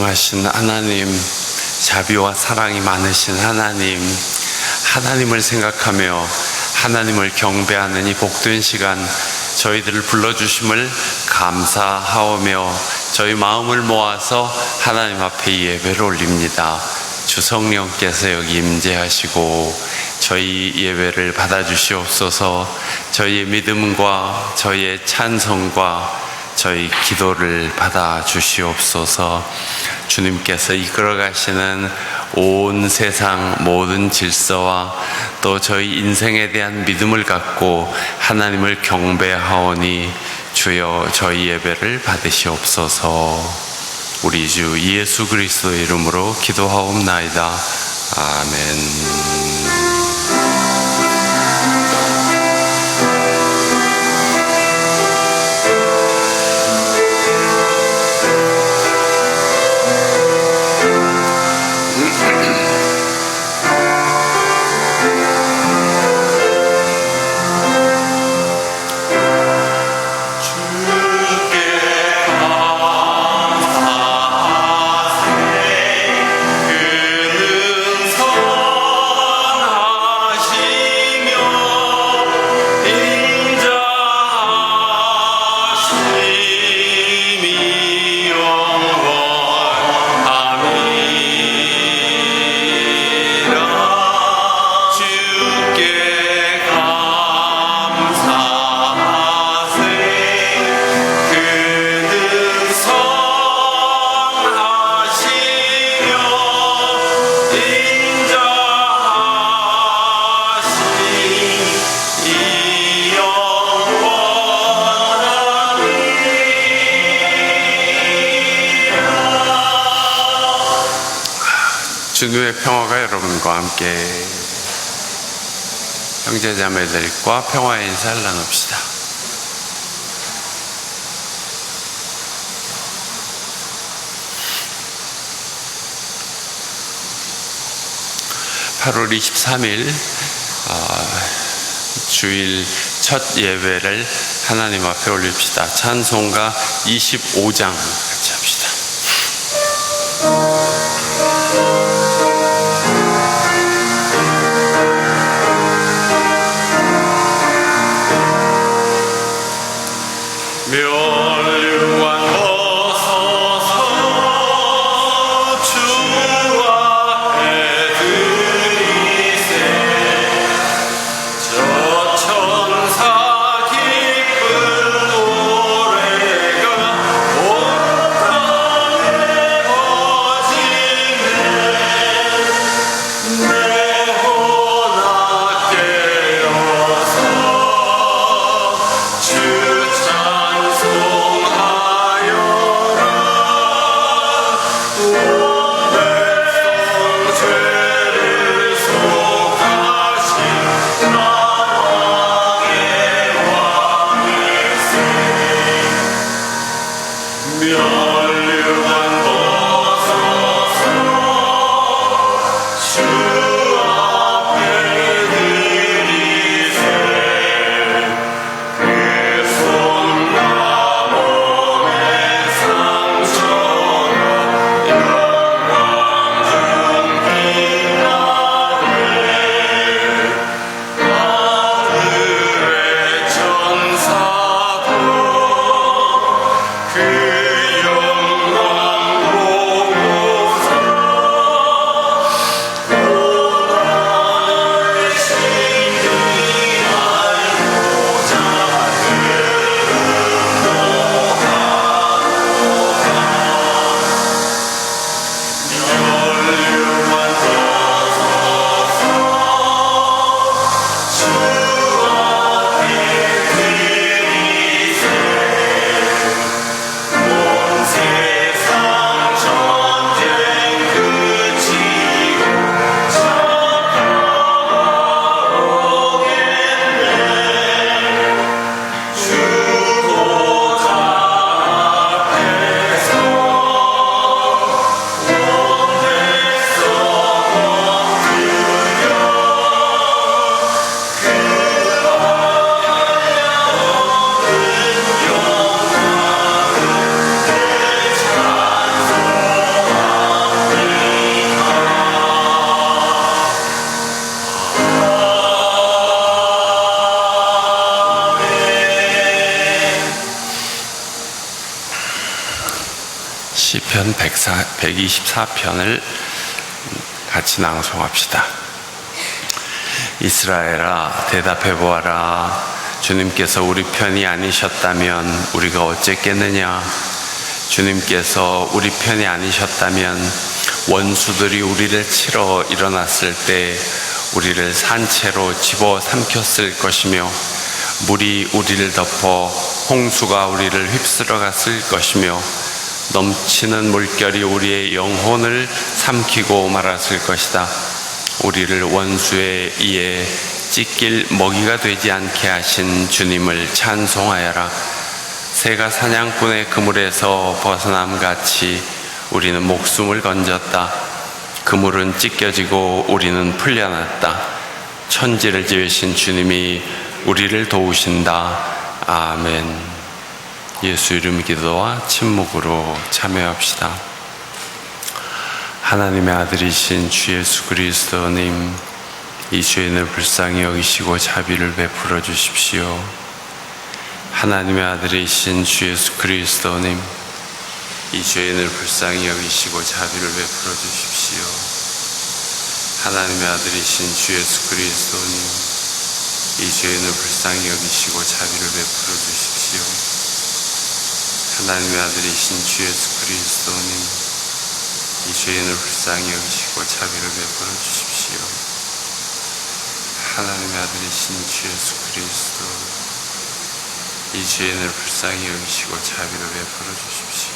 전능하신 하나님, 자비와 사랑이 많으신 하나님을 생각하며 하나님을 경배하는 이 복된 시간, 저희들을 불러주심을 감사하오며 저희 마음을 모아서 하나님 앞에 이 예배를 올립니다. 주 성령께서 여기 임재하시고 저희 예배를 받아주시옵소서. 저희의 믿음과 저희의 찬송과 저희 기도를 받아주시옵소서. 주님께서 이끌어가시는 온 세상 모든 질서와 또 저희 인생에 대한 믿음을 갖고 하나님을 경배하오니 주여 저희 예배를 받으시옵소서. 우리 주 예수 그리스도의 이름으로 기도하옵나이다. 아멘. 주님의 평화가 여러분과 함께, 형제자매들과 평화의 인사를 나눕시다. (8월 23일) 주일 첫 예배를 하나님 앞에 올립시다. 찬송가 25장 같이 합시다. 멸류관 벗어서 주 앞에 드리세. 저 천사 기쁜 노래가 온 땅에 퍼지네. 내 혼아 깨어서 주 그 시편 124편을 같이 낭송합시다. 이스라엘아, 대답해 보아라. 주님께서 우리 편이 아니셨다면 우리가 어쨌겠느냐? 주님께서 우리 편이 아니셨다면 원수들이 우리를 치러 일어났을 때 우리를 산채로 집어삼켰을 것이며, 물이 우리를 덮어 홍수가 우리를 휩쓸어 갔을 것이며, 넘치는 물결이 우리의 영혼을 삼키고 말았을 것이다. 우리를 원수의 이에 찢길 먹이가 되지 않게 하신 주님을 찬송하여라. 새가 사냥꾼의 그물에서 벗어남같이 우리는 목숨을 건졌다. 그물은 찢겨지고 우리는 풀려났다. 천지를 지으신 주님이 우리를 도우신다. 아멘. 예수 이름 기도와 침묵으로 참여합시다. 하나님의 아들이신 주 예수 그리스도님, 이 죄인을 불쌍히 여기시고 자비를 베풀어 주십시오. 하나님의 아들이신 주 예수 그리스도님, 이 죄인을 불쌍히 여기시고 자비를 베풀어 주십시오. 하나님의 아들이신 주 예수 그리스도님, 이 죄인을 불쌍히 여기시고 자비를 베풀어 주십시오. 하나님의 아들이신 주 예수 그리스도님, 이 죄인을 불쌍히 여기시고 자비를 베풀어 주십시오. 하나님의 아들이신 주 예수 그리스도, 이 죄인을 불쌍히 여기시고 자비를 베풀어 주십시오.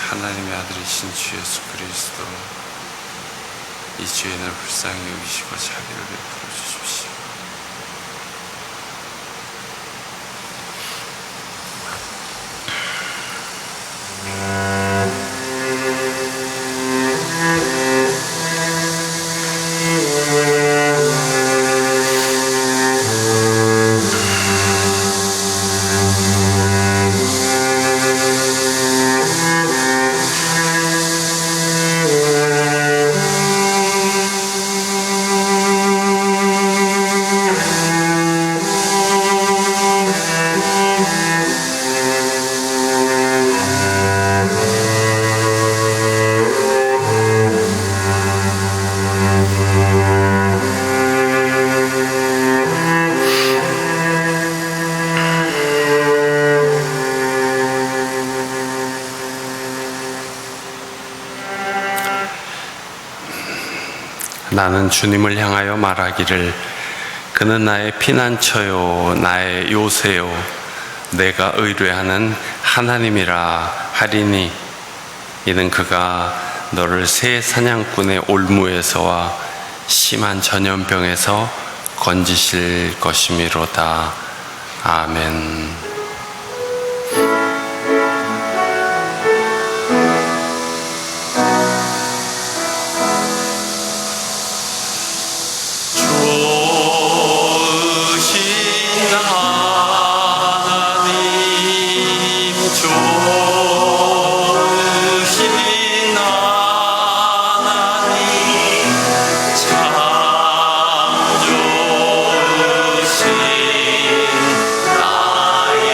하나님의 아들이신 주 예수 그리스도, 이 죄인을 불쌍히 여기시고 자비를 베풀어 주십시오. 나는 주님을 향하여 말하기를, 그는 나의 피난처요 나의 요새요 내가 의뢰하는 하나님이라 하리니, 이는 그가 너를 새 사냥꾼의 올무에서와 심한 전염병에서 건지실 것이미로다. 아멘. 참 좋으신 나의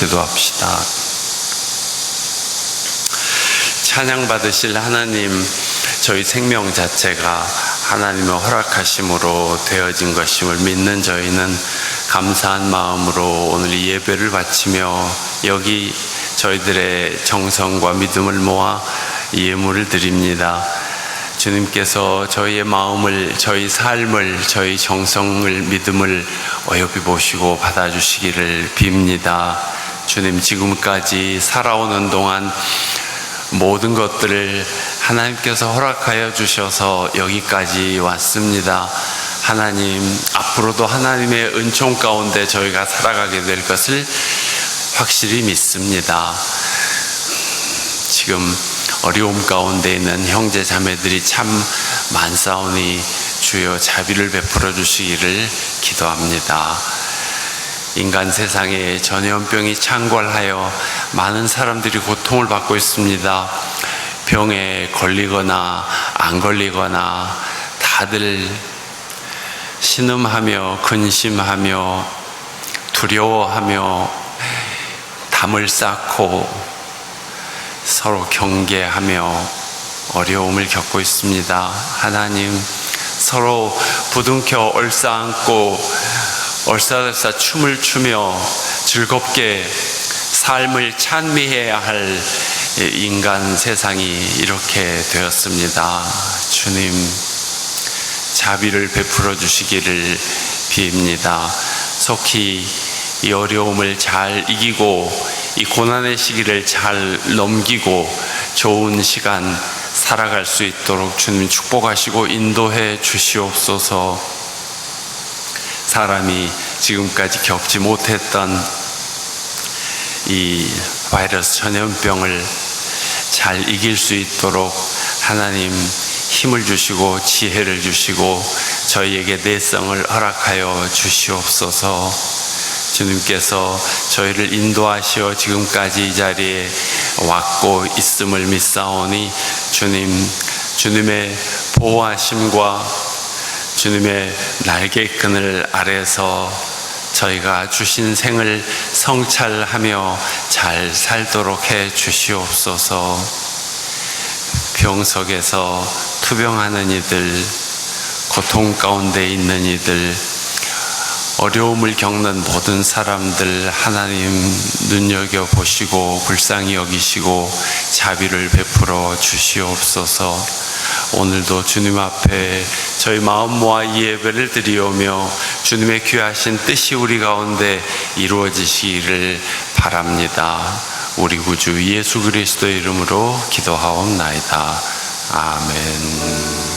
기도합시다. 찬양 받으실 하나님, 저희 생명 자체가 하나님의 허락하심으로 되어진 것임을 믿는 저희는 감사한 마음으로 오늘 이 예배를 바치며 여기 저희들의 정성과 믿음을 모아 예물을 드립니다. 주님께서 저희의 마음을, 저희 삶을, 저희 정성을, 믿음을 어여비 보시고 받아주시기를 빕니다. 주님, 지금까지 살아오는 동안 모든 것들을 하나님께서 허락하여 주셔서 여기까지 왔습니다. 하나님, 앞으로도 하나님의 은총 가운데 저희가 살아가게 될 것을 확실히 믿습니다. 지금 어려움 가운데 있는 형제 자매들이 참 많사오니 주여 자비를 베풀어 주시기를 기도합니다. 인간 세상에 전염병이 창궐하여 많은 사람들이 고통을 받고 있습니다. 병에 걸리거나 안 걸리거나 다들 신음하며 근심하며 두려워하며 담을 쌓고 서로 경계하며 어려움을 겪고 있습니다. 하나님, 서로 부둥켜 얼싸안고 얼싸얼싸 춤을 추며 즐겁게 삶을 찬미해야 할 인간 세상이 이렇게 되었습니다. 주님, 자비를 베풀어 주시기를 빕니다. 속히 이 어려움을 잘 이기고 이 고난의 시기를 잘 넘기고 좋은 시간 살아갈 수 있도록 주님 축복하시고 인도해 주시옵소서. 사람이 지금까지 겪지 못했던 이 바이러스 전염병을 잘 이길 수 있도록 하나님 힘을 주시고 지혜를 주시고 저희에게 내성을 허락하여 주시옵소서. 주님께서 저희를 인도하시어 지금까지 이 자리에 왔고 있음을 믿사오니 주님, 주님의 보호하심과 주님의 날개끈을 아래서 저희가 주신 생을 성찰하며 잘 살도록 해 주시옵소서. 병석에서 투병하는 이들, 고통 가운데 있는 이들, 어려움을 겪는 모든 사람들 하나님 눈여겨보시고 불쌍히 여기시고 자비를 베풀어 주시옵소서. 오늘도 주님 앞에 저희 마음 모아 이 예배를 드리오며 주님의 귀하신 뜻이 우리 가운데 이루어지시기를 바랍니다. 우리 구주 예수 그리스도의 이름으로 기도하옵나이다. 아멘.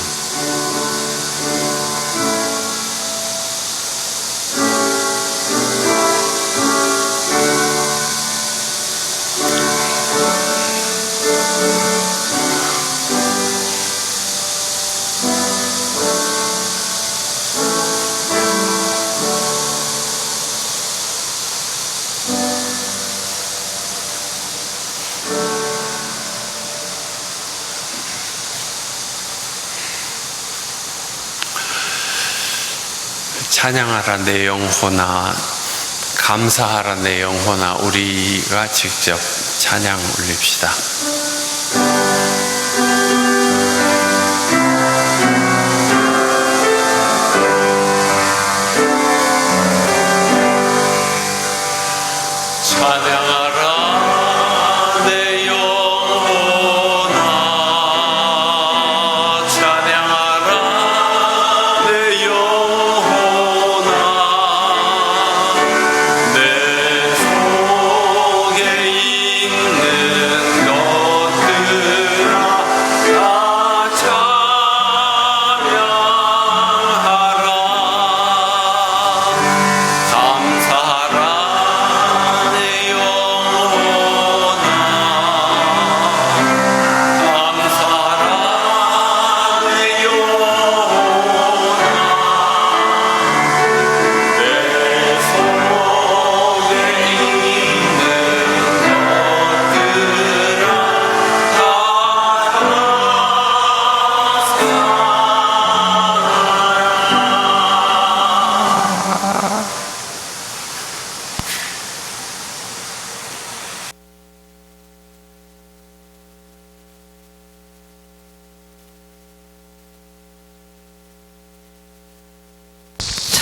찬양하라 내 영혼아, 감사하라 내 영혼아. 우리가 직접 찬양 올립시다. 내 속에 있는 것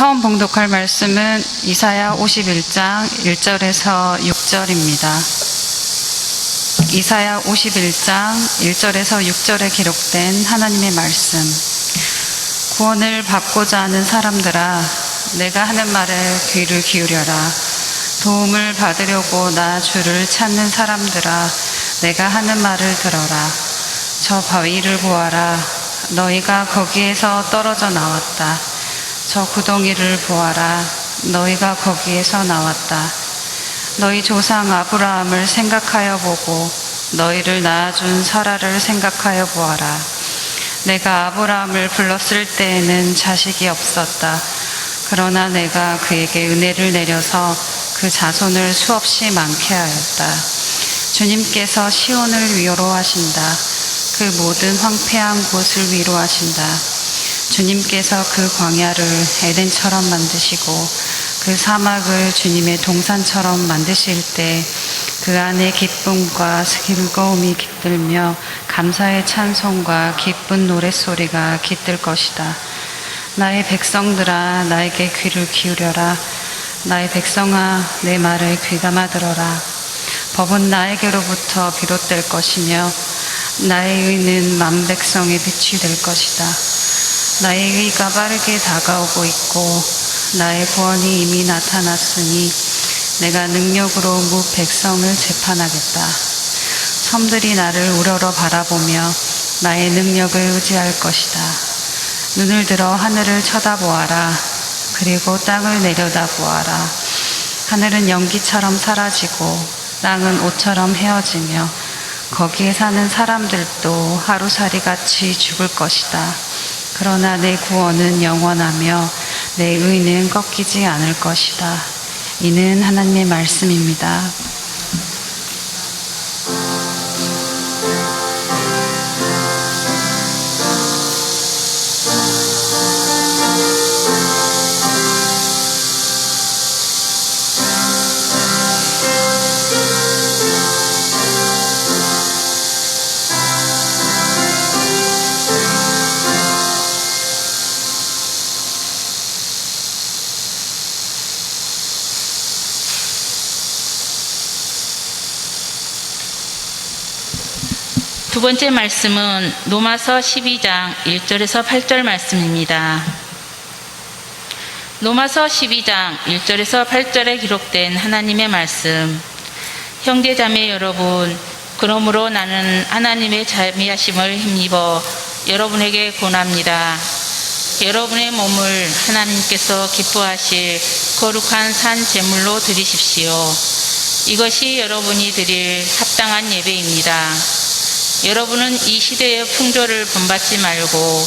처음 봉독할 말씀은 이사야 51장 1절에서 6절입니다. 이사야 51장 1절에서 6절에 기록된 하나님의 말씀. 구원을 받고자 하는 사람들아, 내가 하는 말에 귀를 기울여라. 도움을 받으려고 나 주를 찾는 사람들아, 내가 하는 말을 들어라. 저 바위를 보아라. 너희가 거기에서 떨어져 나왔다. 저 구덩이를 보아라. 너희가 거기에서 나왔다. 너희 조상 아브라함을 생각하여 보고 너희를 낳아준 사라를 생각하여 보아라. 내가 아브라함을 불렀을 때에는 자식이 없었다. 그러나 내가 그에게 은혜를 내려서 그 자손을 수없이 많게 하였다. 주님께서 시온을 위로하신다. 그 모든 황폐한 곳을 위로하신다. 주님께서 그 광야를 에덴처럼 만드시고 그 사막을 주님의 동산처럼 만드실 때 그 안에 기쁨과 즐거움이 깃들며 감사의 찬송과 기쁜 노랫소리가 깃들 것이다. 나의 백성들아, 나에게 귀를 기울여라. 나의 백성아, 내 말을 귀담아 들어라. 법은 나에게로부터 비롯될 것이며 나의 의는 만 백성의 빛이 될 것이다. 나의 의가 빠르게 다가오고 있고 나의 구원이 이미 나타났으니 내가 능력으로 무 백성을 재판하겠다. 섬들이 나를 우러러 바라보며 나의 능력을 의지할 것이다. 눈을 들어 하늘을 쳐다보아라. 그리고 땅을 내려다보아라. 하늘은 연기처럼 사라지고 땅은 옷처럼 헤어지며 거기에 사는 사람들도 하루살이같이 죽을 것이다. 그러나 내 구원은 영원하며 내 의는 꺾이지 않을 것이다. 이는 하나님의 말씀입니다. 두 번째 말씀은 로마서 12장 1절에서 8절 말씀입니다. 로마서 12장 1절에서 8절에 기록된 하나님의 말씀. 형제자매 여러분, 그러므로 나는 하나님의 자비하심을 힘입어 여러분에게 권합니다. 여러분의 몸을 하나님께서 기뻐하실 거룩한 산 제물로 드리십시오. 이것이 여러분이 드릴 합당한 예배입니다. 여러분은 이 시대의 풍조를 본받지 말고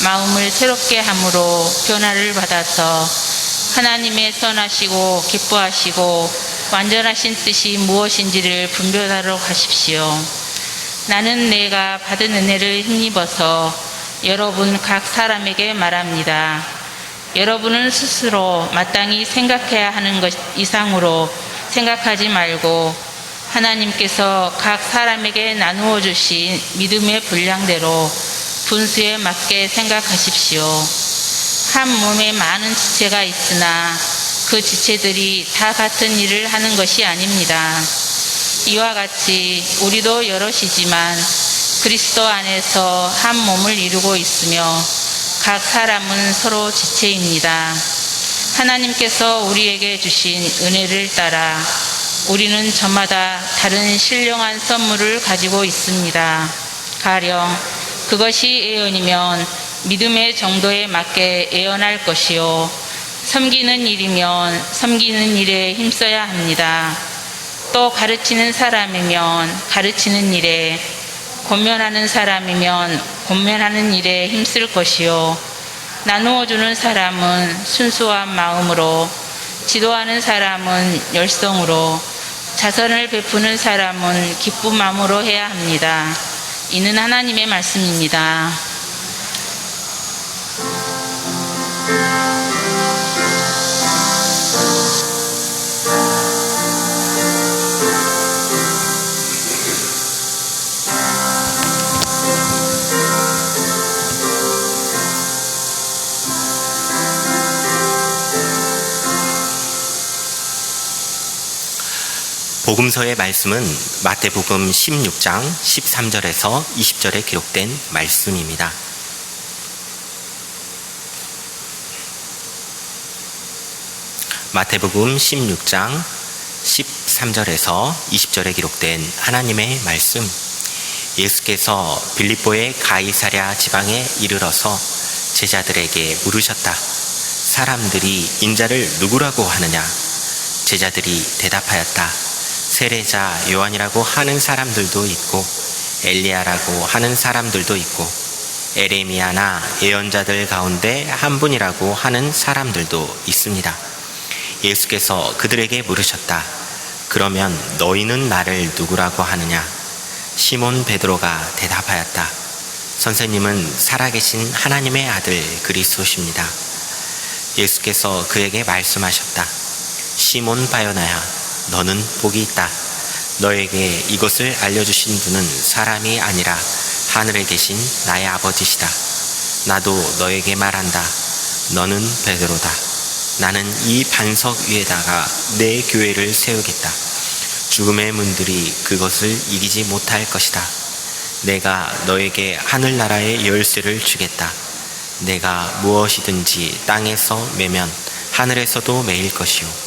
마음을 새롭게 함으로 변화를 받아서 하나님의 선하시고 기뻐하시고 완전하신 뜻이 무엇인지를 분별하도록 하십시오. 나는 내가 받은 은혜를 힘입어서 여러분 각 사람에게 말합니다. 여러분은 스스로 마땅히 생각해야 하는 것 이상으로 생각하지 말고 하나님께서 각 사람에게 나누어 주신 믿음의 분량대로 분수에 맞게 생각하십시오. 한 몸에 많은 지체가 있으나 그 지체들이 다 같은 일을 하는 것이 아닙니다. 이와 같이 우리도 여럿이지만 그리스도 안에서 한 몸을 이루고 있으며 각 사람은 서로 지체입니다. 하나님께서 우리에게 주신 은혜를 따라 우리는 저마다 다른 신령한 선물을 가지고 있습니다. 가령 그것이 예언이면 믿음의 정도에 맞게 예언할 것이요, 섬기는 일이면 섬기는 일에 힘써야 합니다. 또 가르치는 사람이면 가르치는 일에, 권면하는 사람이면 권면하는 일에 힘쓸 것이요, 나누어주는 사람은 순수한 마음으로, 지도하는 사람은 열성으로, 자선을 베푸는 사람은 기쁜 마음으로 해야 합니다. 이는 하나님의 말씀입니다. 복음서의 말씀은 마태복음 16장 13절에서 20절에 기록된 말씀입니다. 마태복음 16장 13절에서 20절에 기록된 하나님의 말씀. 예수께서 빌립보의 가이사랴 지방에 이르러서 제자들에게 물으셨다. 사람들이 인자를 누구라고 하느냐? 제자들이 대답하였다. 세례자 요한이라고 하는 사람들도 있고 엘리야라고 하는 사람들도 있고 에레미야나 예언자들 가운데 한 분이라고 하는 사람들도 있습니다. 예수께서 그들에게 물으셨다. 그러면 너희는 나를 누구라고 하느냐? 시몬 베드로가 대답하였다. 선생님은 살아계신 하나님의 아들 그리스도십니다. 예수께서 그에게 말씀하셨다. 시몬 바요나야, 너는 복이 있다. 너에게 이것을 알려주신 분은 사람이 아니라 하늘에 계신 나의 아버지시다. 나도 너에게 말한다. 너는 베드로다. 나는 이 반석 위에다가 내 교회를 세우겠다. 죽음의 문들이 그것을 이기지 못할 것이다. 내가 너에게 하늘나라의 열쇠를 주겠다. 내가 무엇이든지 땅에서 매면 하늘에서도 매일 것이요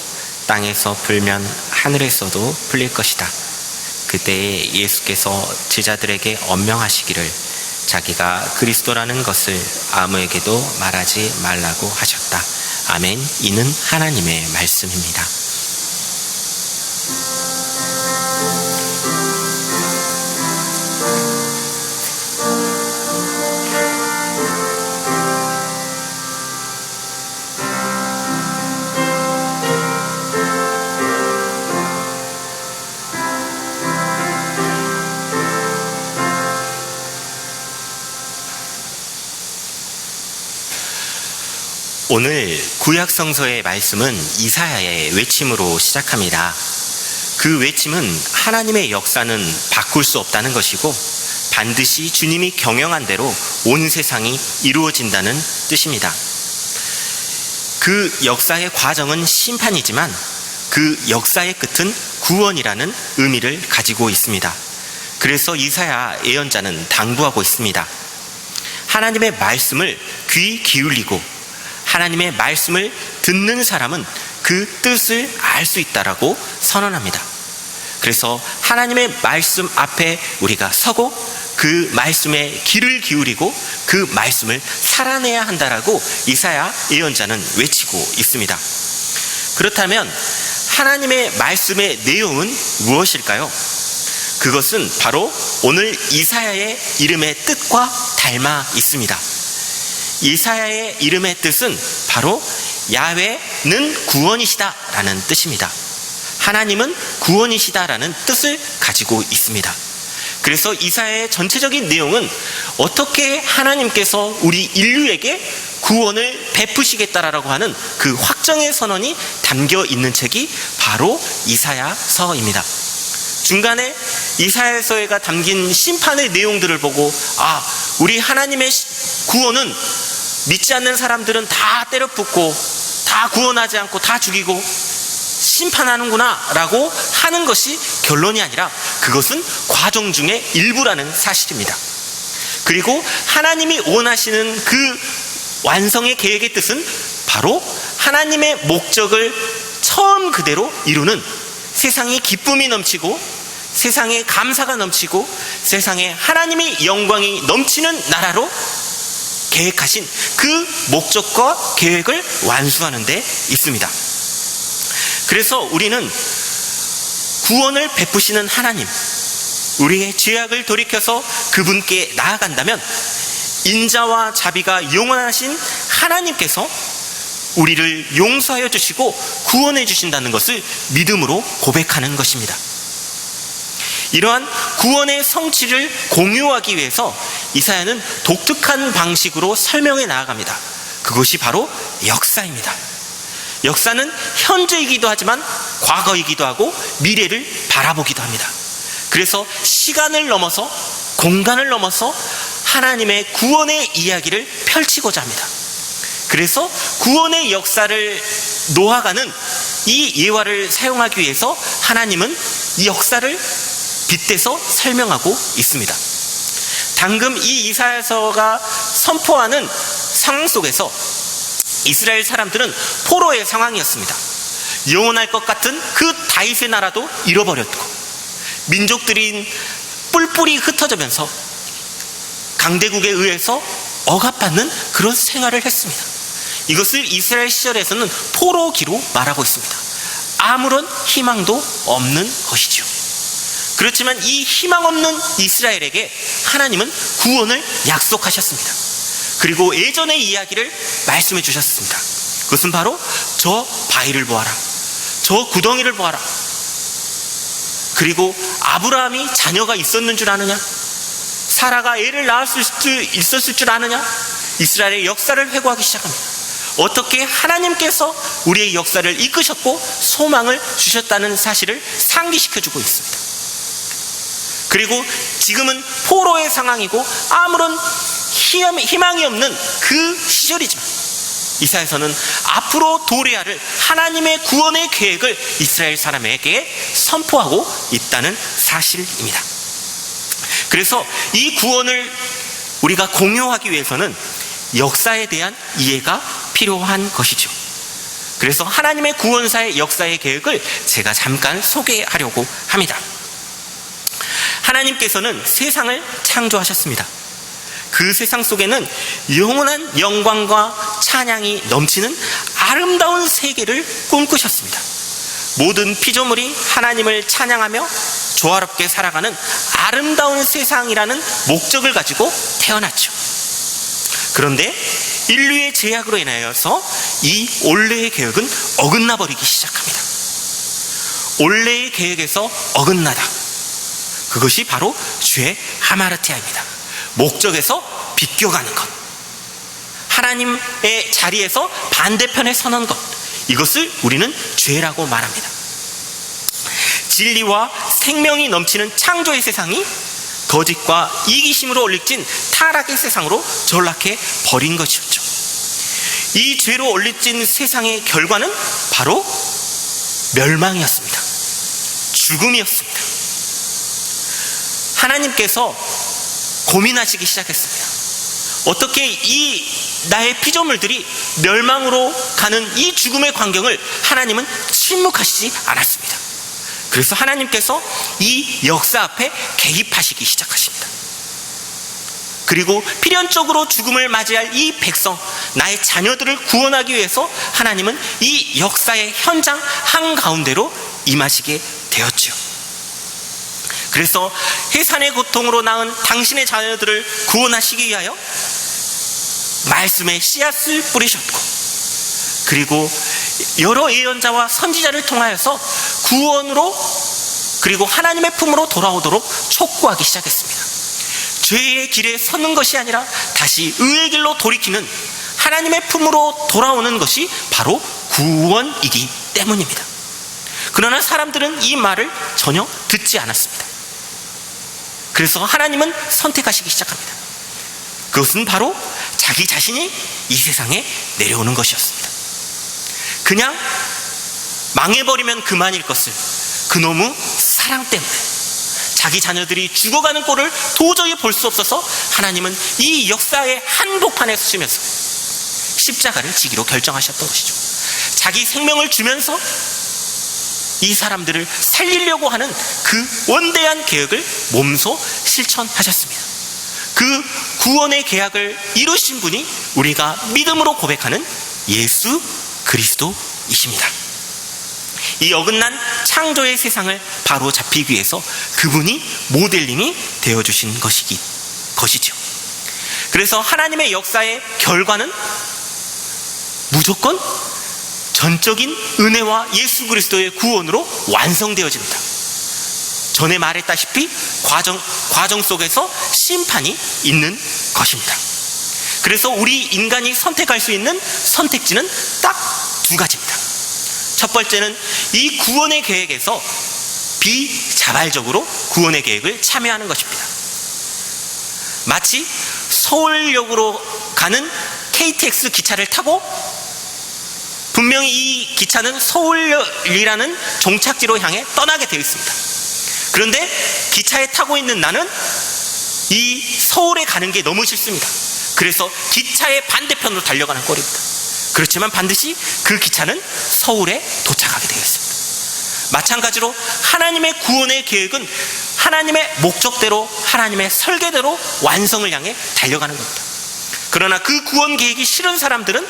땅에서 풀면 하늘에서도 풀릴 것이다. 그때에 예수께서 제자들에게 언명하시기를 자기가 그리스도라는 것을 아무에게도 말하지 말라고 하셨다. 아멘. 이는 하나님의 말씀입니다. 오늘 구약성서의 말씀은 이사야의 외침으로 시작합니다. 그 외침은 하나님의 역사는 바꿀 수 없다는 것이고 반드시 주님이 경영한 대로 온 세상이 이루어진다는 뜻입니다. 그 역사의 과정은 심판이지만 그 역사의 끝은 구원이라는 의미를 가지고 있습니다. 그래서 이사야 예언자는 당부하고 있습니다. 하나님의 말씀을 귀 기울이고 하나님의 말씀을 듣는 사람은 그 뜻을 알 수 있다라고 선언합니다. 그래서 하나님의 말씀 앞에 우리가 서고 그 말씀에 귀를 기울이고 그 말씀을 살아내야 한다라고 이사야 예언자는 외치고 있습니다. 그렇다면 하나님의 말씀의 내용은 무엇일까요? 그것은 바로 오늘 이사야의 이름의 뜻과 닮아 있습니다. 이사야의 이름의 뜻은 바로 야훼는 구원이시다라는 뜻입니다. 하나님은 구원이시다라는 뜻을 가지고 있습니다. 그래서 이사야의 전체적인 내용은 어떻게 하나님께서 우리 인류에게 구원을 베푸시겠다라고 하는 그 확정의 선언이 담겨 있는 책이 바로 이사야서입니다. 중간에 이사야서가 담긴 심판의 내용들을 보고 우리 하나님의 구원은 믿지 않는 사람들은 다 때려 붓고 다 구원하지 않고 다 죽이고 심판하는구나 라고 하는 것이 결론이 아니라 그것은 과정 중의 일부라는 사실입니다. 그리고 하나님이 원하시는 그 완성의 계획의 뜻은 바로 하나님의 목적을 처음 그대로 이루는 세상에 기쁨이 넘치고 세상에 감사가 넘치고 세상에 하나님의 영광이 넘치는 나라로 계획하신 그 목적과 계획을 완수하는 데 있습니다. 그래서 우리는 구원을 베푸시는 하나님, 우리의 죄악을 돌이켜서 그분께 나아간다면 인자와 자비가 영원하신 하나님께서 우리를 용서하여 주시고 구원해 주신다는 것을 믿음으로 고백하는 것입니다. 이러한 구원의 성취를 공유하기 위해서 이사야는 독특한 방식으로 설명해 나아갑니다. 그것이 바로 역사입니다. 역사는 현재이기도 하지만 과거이기도 하고 미래를 바라보기도 합니다. 그래서 시간을 넘어서 공간을 넘어서 하나님의 구원의 이야기를 펼치고자 합니다. 그래서 구원의 역사를 놓아가는 이 예화를 사용하기 위해서 하나님은 이 역사를 빗대서 설명하고 있습니다. 방금 이 이사야서가 선포하는 상황 속에서 이스라엘 사람들은 포로의 상황이었습니다. 영원할 것 같은 그 다윗의 나라도 잃어버렸고, 민족들이 뿔뿔이 흩어지면서 강대국에 의해서 억압받는 그런 생활을 했습니다. 이것을 이스라엘 시절에서는 포로기로 말하고 있습니다. 아무런 희망도 없는 것이지요. 그렇지만 이 희망 없는 이스라엘에게 하나님은 구원을 약속하셨습니다. 그리고 예전의 이야기를 말씀해 주셨습니다. 그것은 바로 저 바위를 보아라, 저 구덩이를 보아라. 그리고 아브라함이 자녀가 있었는 줄 아느냐? 사라가 애를 낳았을 수 있었을 줄 아느냐? 이스라엘의 역사를 회고하기 시작합니다. 어떻게 하나님께서 우리의 역사를 이끄셨고 소망을 주셨다는 사실을 상기시켜주고 있습니다. 그리고 지금은 포로의 상황이고 아무런 희망이 없는 그 시절이지만 이사야서는 앞으로 도래할 하나님의 구원의 계획을 이스라엘 사람에게 선포하고 있다는 사실입니다. 그래서 이 구원을 우리가 공유하기 위해서는 역사에 대한 이해가 필요한 것이죠. 그래서 하나님의 구원사의 역사의 계획을 제가 잠깐 소개하려고 합니다. 하나님께서는 세상을 창조하셨습니다. 그 세상 속에는 영원한 영광과 찬양이 넘치는 아름다운 세계를 꿈꾸셨습니다. 모든 피조물이 하나님을 찬양하며 조화롭게 살아가는 아름다운 세상이라는 목적을 가지고 태어났죠. 그런데 인류의 제약으로 인하여서 이 원래의 계획은 어긋나 버리기 시작합니다. 원래의 계획에서 어긋나다. 그것이 바로 죄의 하마르티아입니다. 목적에서 비껴가는 것, 하나님의 자리에서 반대편에 서는 것, 이것을 우리는 죄라고 말합니다. 진리와 생명이 넘치는 창조의 세상이 거짓과 이기심으로 올리친 타락의 세상으로 전락해 버린 것이었죠. 이 죄로 올리친 세상의 결과는 바로 멸망이었습니다. 죽음이었습니다. 하나님께서 고민하시기 시작했습니다. 어떻게 이 나의 피조물들이 멸망으로 가는 이 죽음의 광경을 하나님은 침묵하시지 않았습니다. 그래서 하나님께서 이 역사 앞에 개입하시기 시작하십니다. 그리고 필연적으로 죽음을 맞이할 이 백성, 나의 자녀들을 구원하기 위해서 하나님은 이 역사의 현장 한가운데로 임하시게 되었죠. 그래서 해산의 고통으로 낳은 당신의 자녀들을 구원하시기 위하여 말씀의 씨앗을 뿌리셨고, 그리고 여러 예언자와 선지자를 통하여서 구원으로 그리고 하나님의 품으로 돌아오도록 촉구하기 시작했습니다. 죄의 길에 서는 것이 아니라 다시 의의 길로 돌이키는 하나님의 품으로 돌아오는 것이 바로 구원이기 때문입니다. 그러나 사람들은 이 말을 전혀 듣지 않았습니다. 그래서 하나님은 선택하시기 시작합니다. 그것은 바로 자기 자신이 이 세상에 내려오는 것이었습니다. 그냥 망해버리면 그만일 것을 그놈의 사랑 때문에 자기 자녀들이 죽어가는 꼴을 도저히 볼 수 없어서 하나님은 이 역사의 한복판에 서시면서 십자가를 지기로 결정하셨던 것이죠. 자기 생명을 주면서 이 사람들을 살리려고 하는 그 원대한 계획을 몸소 실천하셨습니다. 그 구원의 계약을 이루신 분이 우리가 믿음으로 고백하는 예수 그리스도이십니다. 이 어긋난 창조의 세상을 바로 잡히기 위해서 그분이 모델링이 되어주신 것이죠. 그래서 하나님의 역사의 결과는 무조건 전적인 은혜와 예수 그리스도의 구원으로 완성되어집니다. 전에 말했다시피 과정 속에서 심판이 있는 것입니다. 그래서 우리 인간이 선택할 수 있는 선택지는 딱 두 가지입니다. 첫 번째는 이 구원의 계획에서 비자발적으로 구원의 계획을 참여하는 것입니다. 마치 서울역으로 가는 KTX 기차를 타고 분명히 이 기차는 서울이라는 종착지로 향해 떠나게 되어 있습니다. 그런데 기차에 타고 있는 나는 이 서울에 가는 게 너무 싫습니다. 그래서 기차의 반대편으로 달려가는 꼴입니다. 그렇지만 반드시 그 기차는 서울에 도착하게 되어 있습니다. 마찬가지로 하나님의 구원의 계획은 하나님의 목적대로, 하나님의 설계대로 완성을 향해 달려가는 겁니다. 그러나 그 구원 계획이 싫은 사람들은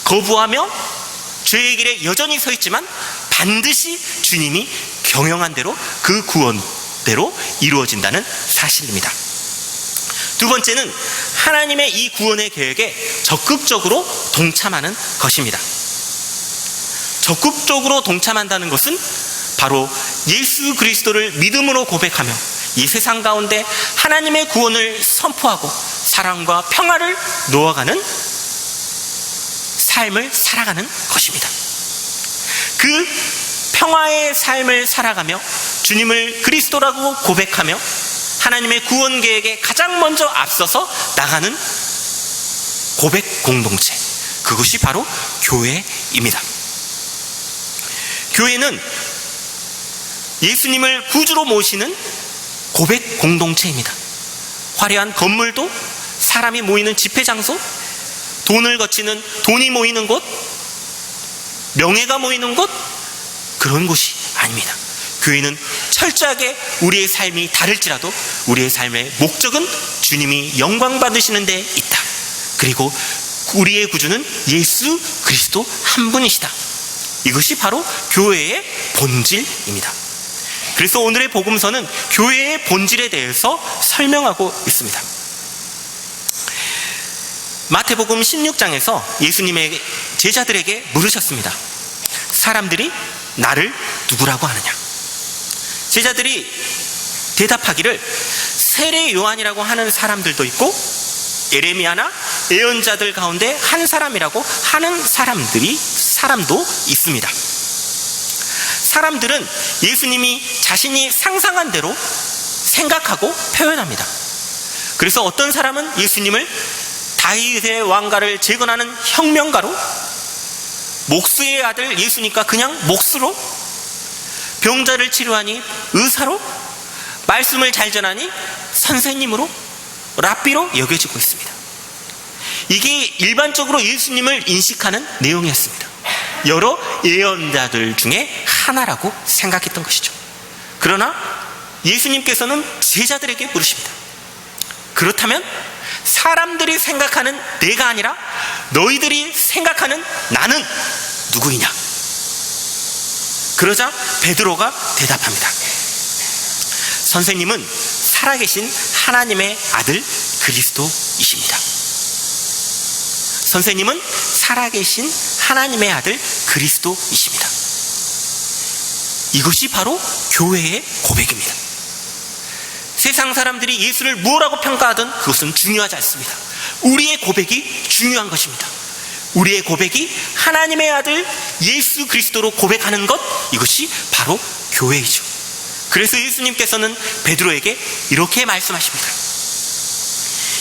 거부하며 죄의 길에 여전히 서 있지만 반드시 주님이 경영한 대로 그 구원대로 이루어진다는 사실입니다. 두 번째는 하나님의 이 구원의 계획에 적극적으로 동참하는 것입니다. 적극적으로 동참한다는 것은 바로 예수 그리스도를 믿음으로 고백하며 이 세상 가운데 하나님의 구원을 선포하고 사랑과 평화를 놓아가는 삶을 살아가는 것입니다. 그 평화의 삶을 살아가며 주님을 그리스도라고 고백하며 하나님의 구원 계획에 가장 먼저 앞서서 나가는 고백 공동체, 그것이 바로 교회입니다. 교회는 예수님을 구주로 모시는 고백 공동체입니다. 화려한 건물도, 사람이 모이는 집회 장소, 돈을 거치는, 돈이 모이는 곳, 명예가 모이는 곳, 그런 곳이 아닙니다. 교회는 철저하게 우리의 삶이 다를지라도 우리의 삶의 목적은 주님이 영광 받으시는 데 있다. 그리고 우리의 구주는 예수 그리스도 한 분이시다. 이것이 바로 교회의 본질입니다. 그래서 오늘의 복음서는 교회의 본질에 대해서 설명하고 있습니다. 마태복음 16장에서 예수님의 제자들에게 물으셨습니다. 사람들이 나를 누구라고 하느냐? 제자들이 대답하기를 세례 요한이라고 하는 사람들도 있고 예레미야나 예언자들 가운데 한 사람이라고 하는 사람도 있습니다. 사람들은 예수님이 자신이 상상한 대로 생각하고 표현합니다. 그래서 어떤 사람은 예수님을 다윗의 왕가를 재건하는 혁명가로, 목수의 아들 예수니까 그냥 목수로, 병자를 치료하니 의사로, 말씀을 잘 전하니 선생님으로, 랍비로 여겨지고 있습니다. 이게 일반적으로 예수님을 인식하는 내용이었습니다. 여러 예언자들 중에 하나라고 생각했던 것이죠. 그러나 예수님께서는 제자들에게 물으십니다. 그렇다면 사람들이 생각하는 내가 아니라 너희들이 생각하는 나는 누구이냐? 그러자 베드로가 대답합니다. 선생님은 살아계신 하나님의 아들 그리스도이십니다. 선생님은 살아계신 하나님의 아들 그리스도이십니다. 이것이 바로 교회의 고백입니다. 세상 사람들이 예수를 무엇라고 평가하든 그것은 중요하지 않습니다. 우리의 고백이 중요한 것입니다. 우리의 고백이 하나님의 아들 예수 그리스도로 고백하는 것, 이것이 바로 교회이죠. 그래서 예수님께서는 베드로에게 이렇게 말씀하십니다.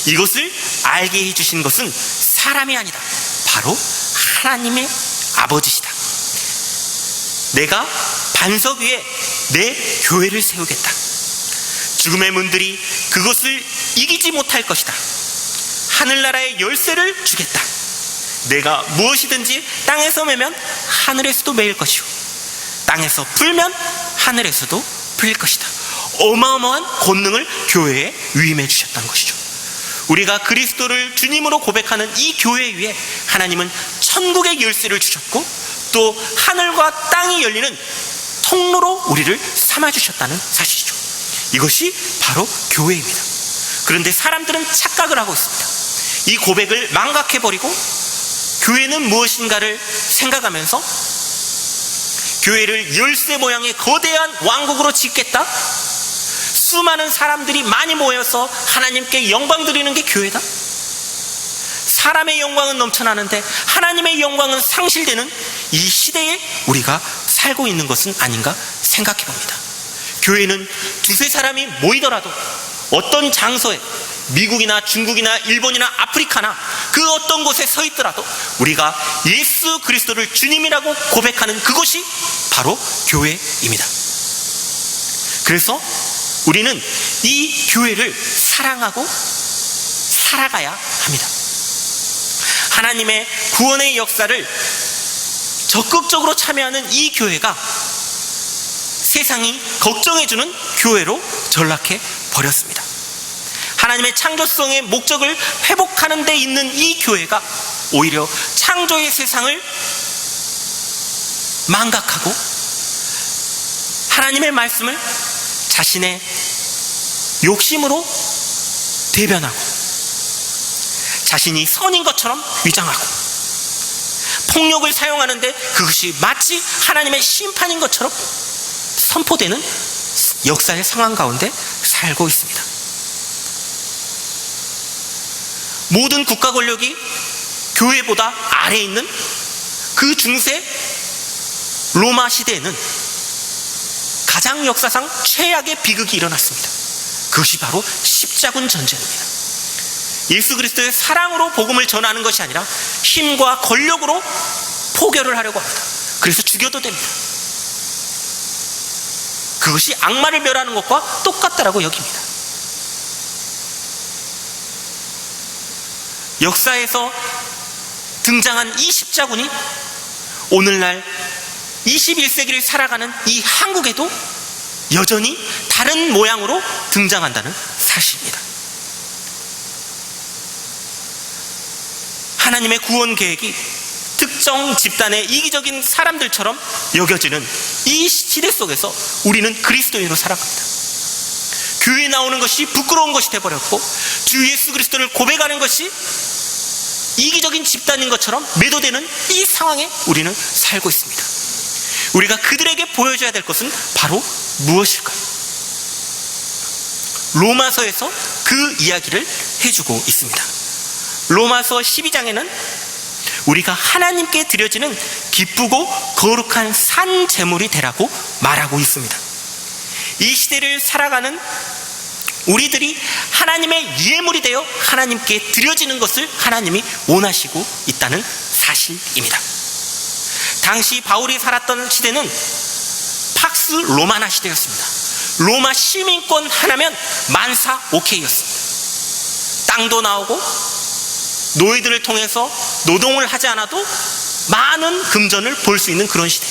이것을 알게 해주신 것은 사람이 아니다. 바로 하나님의 아버지시다. 내가 반석 위에 내 교회를 세우겠다. 죽음의 문들이 그것을 이기지 못할 것이다. 하늘나라의 열쇠를 주겠다. 내가 무엇이든지 땅에서 매면 하늘에서도 매일 것이요, 땅에서 풀면 하늘에서도 풀릴 것이다. 어마어마한 권능을 교회에 위임해 주셨다는 것이죠. 우리가 그리스도를 주님으로 고백하는 이 교회 위에 하나님은 천국의 열쇠를 주셨고 또 하늘과 땅이 열리는 통로로 우리를 삼아주셨다는 사실이죠. 이것이 바로 교회입니다. 그런데 사람들은 착각을 하고 있습니다. 이 고백을 망각해버리고 교회는 무엇인가를 생각하면서 교회를 열쇠 모양의 거대한 왕국으로 짓겠다? 수많은 사람들이 많이 모여서 하나님께 영광 드리는 게 교회다? 사람의 영광은 넘쳐나는데 하나님의 영광은 상실되는 이 시대에 우리가 살고 있는 것은 아닌가 생각해 봅니다. 교회는 두세 사람이 모이더라도 어떤 장소에, 미국이나 중국이나 일본이나 아프리카나 그 어떤 곳에 서 있더라도 우리가 예수 그리스도를 주님이라고 고백하는 그것이 바로 교회입니다. 그래서 우리는 이 교회를 사랑하고 살아가야 합니다. 하나님의 구원의 역사를 적극적으로 참여하는 이 교회가 세상이 걱정해주는 교회로 전락해 버렸습니다. 하나님의 창조성의 목적을 회복하는 데 있는 이 교회가 오히려 창조의 세상을 망각하고 하나님의 말씀을 자신의 욕심으로 대변하고 자신이 선인 것처럼 위장하고 폭력을 사용하는데 그것이 마치 하나님의 심판인 것처럼 선포되는 역사의 상황 가운데 살고 있습니다. 모든 국가 권력이 교회보다 아래에 있는 그 중세 로마 시대에는 가장 역사상 최악의 비극이 일어났습니다. 그것이 바로 십자군 전쟁입니다. 예수 그리스도의 사랑으로 복음을 전하는 것이 아니라 힘과 권력으로 포결을 하려고 합니다. 그래서 죽여도 됩니다. 그것이 악마를 멸하는 것과 똑같다라고 여깁니다. 역사에서 등장한 이 십자군이 오늘날 21세기를 살아가는 이 한국에도 여전히 다른 모양으로 등장한다는 사실입니다. 하나님의 구원 계획이 특정 집단의 이기적인 사람들처럼 여겨지는 이 시대 속에서 우리는 그리스도인으로 살아갑니다. 교회에 나오는 것이 부끄러운 것이 되어버렸고 주 예수 그리스도를 고백하는 것이 이기적인 집단인 것처럼 매도되는 이 상황에 우리는 살고 있습니다. 우리가 그들에게 보여줘야 될 것은 바로 무엇일까요? 로마서에서 그 이야기를 해주고 있습니다. 로마서 12장에는 우리가 하나님께 드려지는 기쁘고 거룩한 산 제물이 되라고 말하고 있습니다. 이 시대를 살아가는 우리들이 하나님의 예물이 되어 하나님께 드려지는 것을 하나님이 원하시고 있다는 사실입니다. 당시 바울이 살았던 시대는 팍스 로마나 시대였습니다. 로마 시민권 하나면 만사 오케이였습니다. 땅도 나오고 노예들을 통해서 노동을 하지 않아도 많은 금전을 벌 수 있는 그런 시대.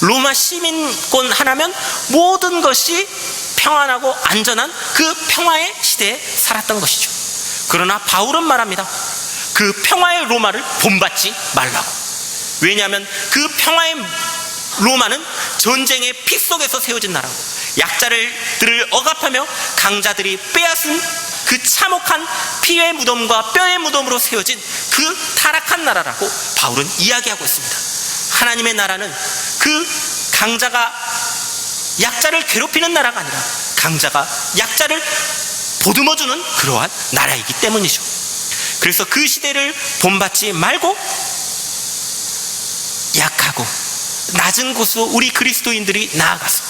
로마 시민권 하나면 모든 것이 평안하고 안전한 그 평화의 시대에 살았던 것이죠. 그러나 바울은 말합니다. 그 평화의 로마를 본받지 말라고. 왜냐하면 그 평화의 로마는 전쟁의 피 속에서 세워진 나라고, 약자들을 억압하며 강자들이 빼앗은 그 참혹한 피의 무덤과 뼈의 무덤으로 세워진 그 타락한 나라라고 바울은 이야기하고 있습니다. 하나님의 나라는 그 강자가 약자를 괴롭히는 나라가 아니라 강자가 약자를 보듬어주는 그러한 나라이기 때문이죠. 그래서 그 시대를 본받지 말고 약하고 낮은 곳으로 우리 그리스도인들이 나아가서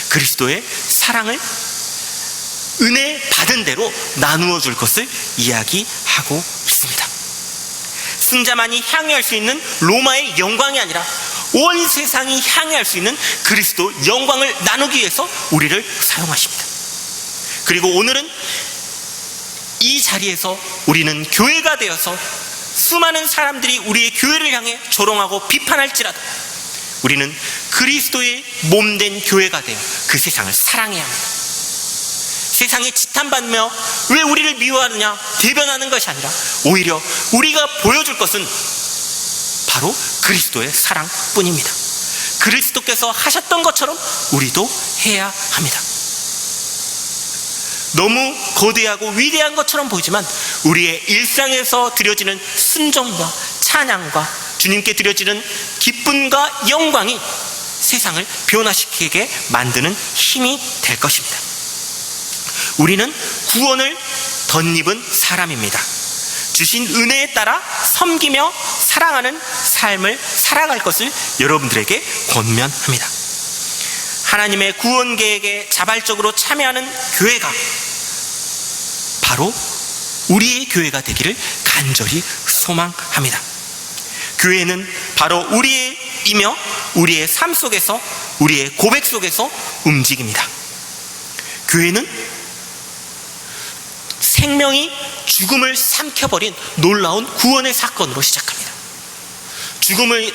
그리스도의 사랑을 은혜 받은 대로 나누어 줄 것을 이야기하고 있습니다. 승자만이 향유할 수 있는 로마의 영광이 아니라 온 세상이 향유할 수 있는 그리스도 영광을 나누기 위해서 우리를 사용하십니다. 그리고 오늘은 이 자리에서 우리는 교회가 되어서 수많은 사람들이 우리의 교회를 향해 조롱하고 비판할지라도 우리는 그리스도의 몸된 교회가 되어 그 세상을 사랑해야 합니다. 세상에 지탄받으며 왜 우리를 미워하느냐 대변하는 것이 아니라 오히려 우리가 보여줄 것은 바로 그리스도의 사랑뿐입니다. 그리스도께서 하셨던 것처럼 우리도 해야 합니다. 너무 거대하고 위대한 것처럼 보이지만 우리의 일상에서 드려지는 순종과 찬양과 주님께 드려지는 기쁨과 영광이 세상을 변화시키게 만드는 힘이 될 것입니다. 우리는 구원을 덧입은 사람입니다. 주신 은혜에 따라 섬기며 사랑하는 삶을 살아갈 것을 여러분들에게 권면합니다. 하나님의 구원 계획에 자발적으로 참여하는 교회가 바로 우리의 교회가 되기를 간절히 소망합니다. 교회는 바로 우리이며 우리의 삶 속에서 우리의 고백 속에서 움직입니다. 교회는 생명이 죽음을 삼켜버린 놀라운 구원의 사건으로 시작합니다. 죽음을,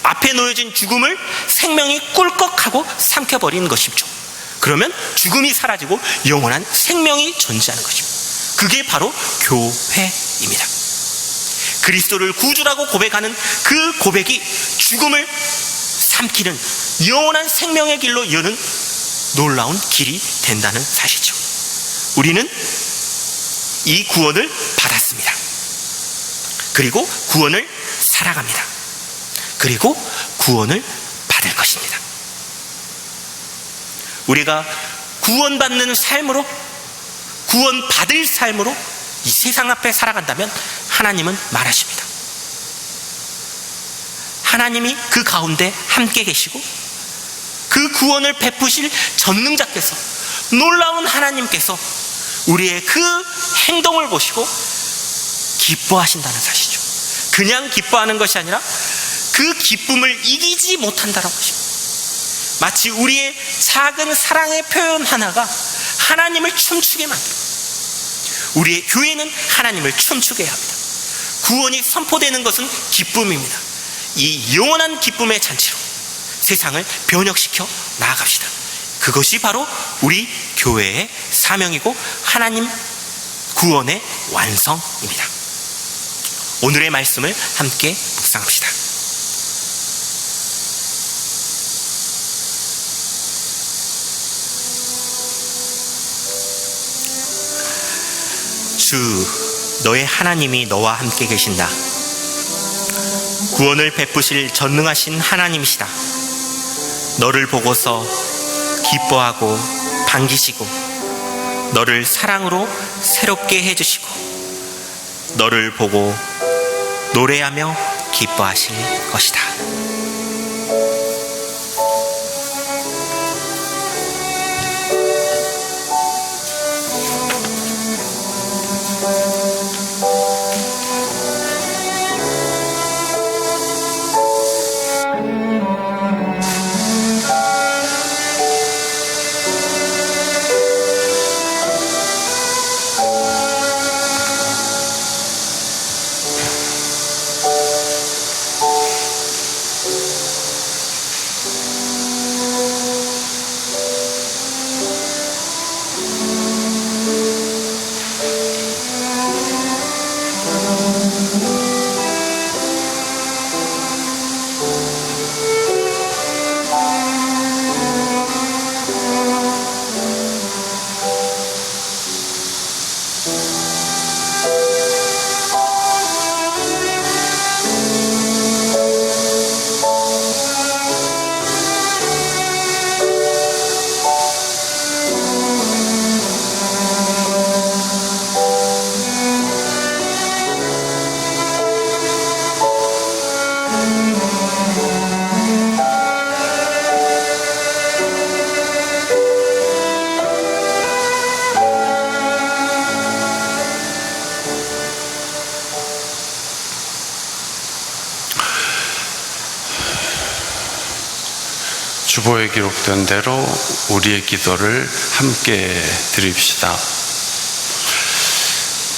앞에 놓여진 죽음을 생명이 꿀꺽하고 삼켜버리는 것이죠. 그러면 죽음이 사라지고 영원한 생명이 존재하는 것입니다. 그게 바로 교회입니다. 그리스도를 구주라고 고백하는 그 고백이 죽음을 삼키는 영원한 생명의 길로 여는 놀라운 길이 된다는 사실이죠. 우리는 이 구원을 받았습니다. 그리고 구원을 살아갑니다. 그리고 구원을 받을 것입니다. 우리가 구원받는 삶으로, 구원받을 삶으로 이 세상 앞에 살아간다면 하나님은 말하십니다. 하나님이 그 가운데 함께 계시고 그 구원을 베푸실 전능자께서, 놀라운 하나님께서 우리의 그 행동을 보시고 기뻐하신다는 사실이죠. 그냥 기뻐하는 것이 아니라 그 기쁨을 이기지 못한다는 것입니다. 마치 우리의 작은 사랑의 표현 하나가 하나님을 춤추게 만듭니다. 우리의 교회는 하나님을 춤추게 합니다. 구원이 선포되는 것은 기쁨입니다. 이 영원한 기쁨의 잔치로 세상을 변혁시켜 나아갑시다. 그것이 바로 우리 교회의 사명이고 하나님 구원의 완성입니다. 오늘의 말씀을 함께 묵상합시다. 주, 너의 하나님이 너와 함께 계신다. 구원을 베푸실 전능하신 하나님이시다. 너를 보고서 기뻐하고 반기시고 너를 사랑으로 새롭게 해주시고 너를 보고 노래하며 기뻐하실 것이다. 주보에 기록된 대로 우리의 기도를 함께 드립시다.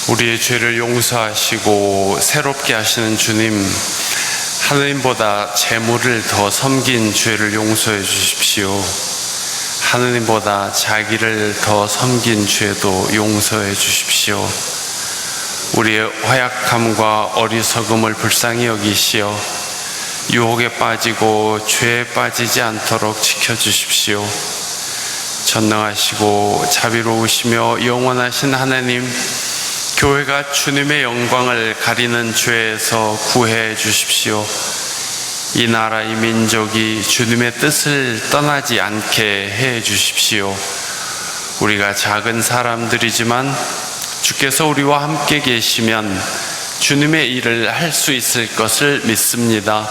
우리의 죄를 용서하시고 새롭게 하시는 주님, 하느님보다 재물을 더 섬긴 죄를 용서해 주십시오. 하느님보다 자기를 더 섬긴 죄도 용서해 주십시오. 우리의 허약함과 어리석음을 불쌍히 여기시어 유혹에 빠지고 죄에 빠지지 않도록 지켜주십시오. 전능하시고 자비로우시며 영원하신 하나님, 교회가 주님의 영광을 가리는 죄에서 구해 주십시오. 이 나라, 이 민족이 주님의 뜻을 떠나지 않게 해 주십시오. 우리가 작은 사람들이지만 주께서 우리와 함께 계시면 주님의 일을 할 수 있을 것을 믿습니다.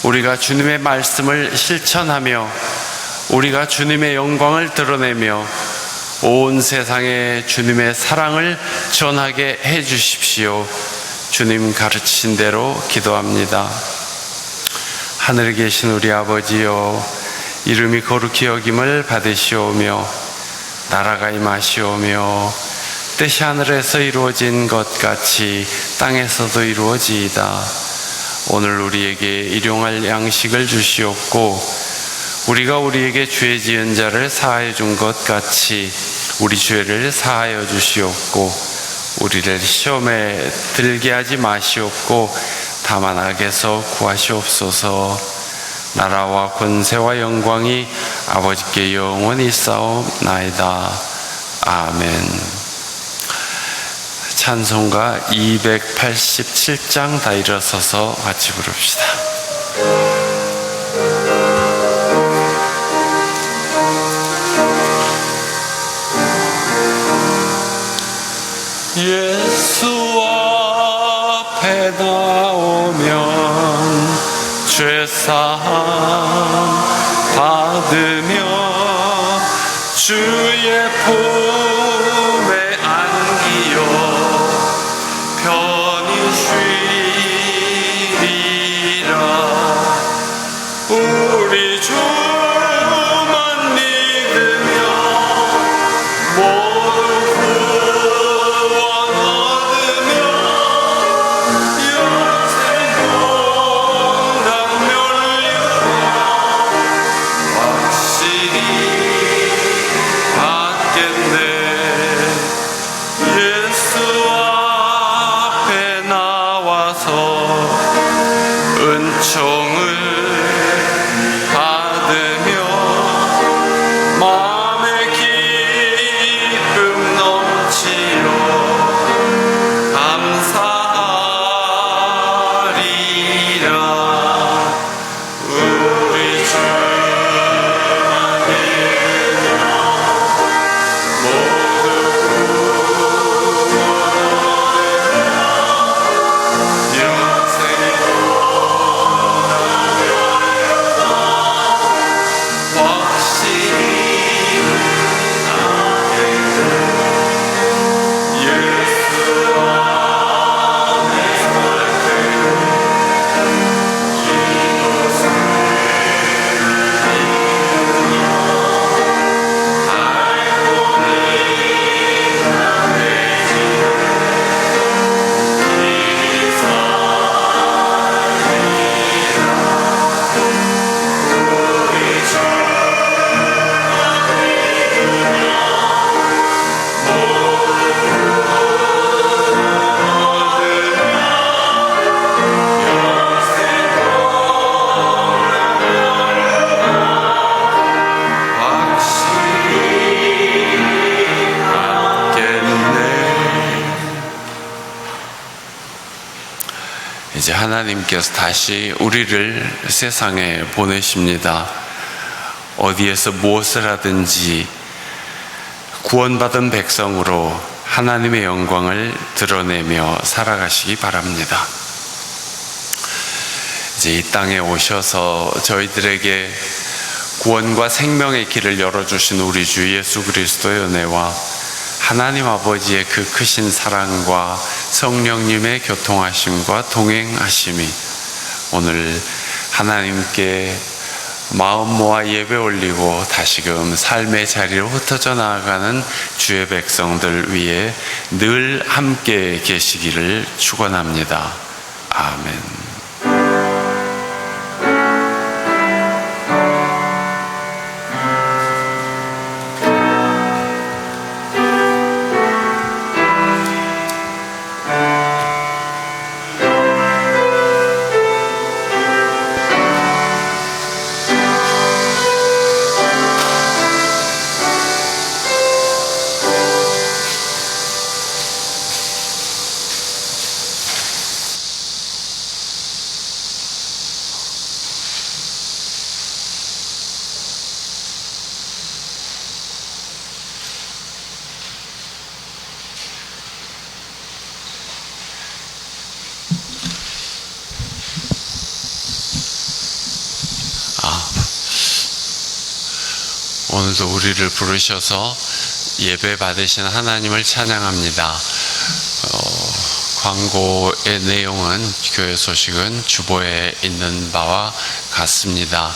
우리가 주님의 말씀을 실천하며 우리가 주님의 영광을 드러내며 온 세상에 주님의 사랑을 전하게 해 주십시오. 주님 가르치신 대로 기도합니다. 하늘에 계신 우리 아버지여, 이름이 거룩히 여김을 받으시오며 나라가 임하시오며 뜻이 하늘에서 이루어진 것 같이 땅에서도 이루어지이다. 오늘 우리에게 일용할 양식을 주시옵고 우리가 우리에게 죄 지은 자를 사하여 준 것 같이 우리 죄를 사하여 주시옵고 우리를 시험에 들게 하지 마시옵고 다만 악에서 구하시옵소서. 나라와 권세와 영광이 아버지께 영원히 쌓옵나이다. 아멘. 찬송가 287장 다 일어서서 같이 부릅시다. 예수 앞에 나오면 죄사함 받으며 주의 품에 안기어 편히 쉬리라. 우리 주만 믿으며 모두 구원 얻으며 영생 영광 멸류며 확실히 받겠네. 예수 앞에 나와서 은총을 받으며 마음의 기쁨 넘치려 감사하리라. 우리 주만 믿으며 모두 구원 얻으며 영생 확실히 예수 안에 살 때 이제 하나님께서 다시 우리를 세상에 보내십니다. 어디에서 무엇을 하든지 구원받은 백성으로 하나님의 영광을 드러내며 살아가시기 바랍니다. 이제 이 땅에 오셔서 저희들에게 구원과 생명의 길을 열어주신 우리 주 예수 그리스도의 은혜와 하나님 아버지의 그 크신 사랑과 성령님의 교통하심과 동행하심이 오늘 하나님께 마음 모아 예배 올리고 다시금 삶의 자리로 흩어져 나아가는 주의 백성들 위해 늘 함께 계시기를 축원합니다. 아멘. 오늘도 우리를 부르셔서 예배 받으신 하나님을 찬양합니다. 광고의 내용은 교회 소식은 주보에 있는 바와 같습니다.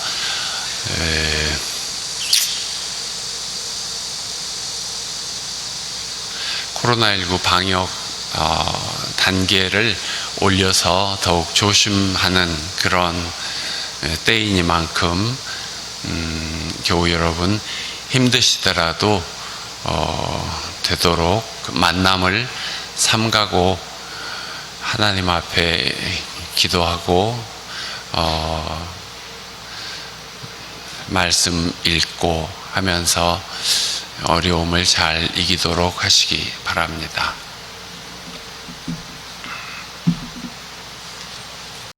코로나19 방역 단계를 올려서 더욱 조심하는 그런 때이니만큼 교우 여러분 힘드시더라도 되도록 만남을 삼가고 하나님 앞에 기도하고 말씀 읽고 하면서 어려움을 잘 이기도록 하시기 바랍니다.